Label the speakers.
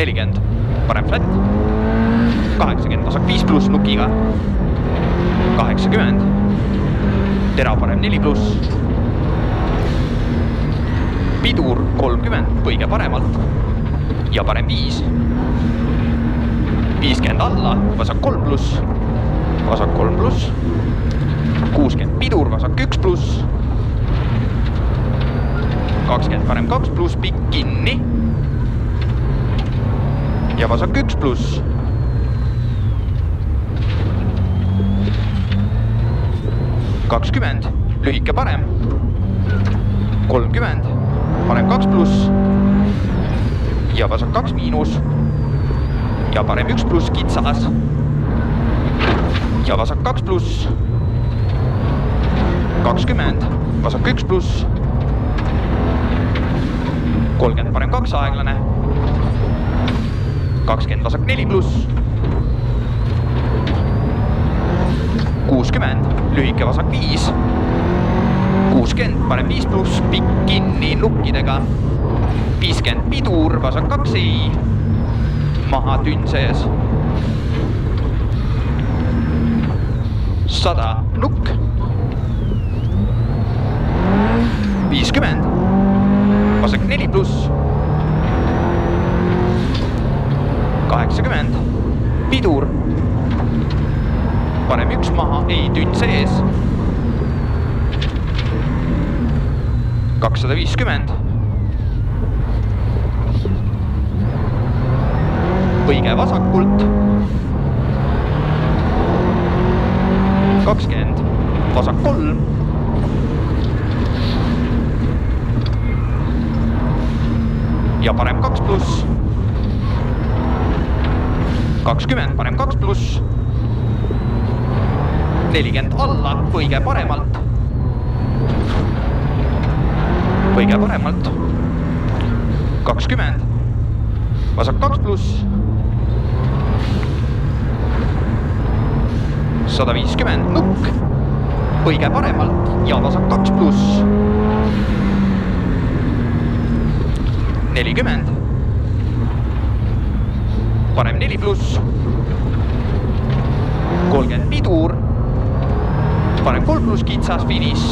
Speaker 1: 40, parem flat, 80 vasak 5 pluss nukiga, 80, tera parem 4 pluss, pidur 30, põige paremalt ja parem 5, 50 alla, vasak 3 pluss, vasak 3 pluss, 60 pidur, vasak 1 pluss, 20 parem 2 pluss, pikk kinni ja vasak 1 pluss, 20, lühike parem, 30, parem 2 pluss ja vasak 2 miinus ja parem 1 pluss kitsas ja vasak 2 pluss, 20, vasak 1 pluss, 30 parem 2 aeglane, 20 vasak 4 pluss, 60, lühike vasak 5, 60 parem 5 pluss, pikk kinni nukkidega, 50 pidur, vasak 2 ei, maha tünn sees, 100 nukk, 50, vasak 4 pluss, 80, pidur, parem 1 maha, ei tünn sees, 250, põige vasakult, 20, vasak 3, ja parem 2 pluss, 20, parem 2 pluss, 40 alla, põige paremalt, põige paremalt, 20, vasak 2 pluss, 150 nukk, põige paremalt ja vasak 2 pluss, 40, parem 4 pluss, 30 pidur, parem 3 pluss kitsas finiš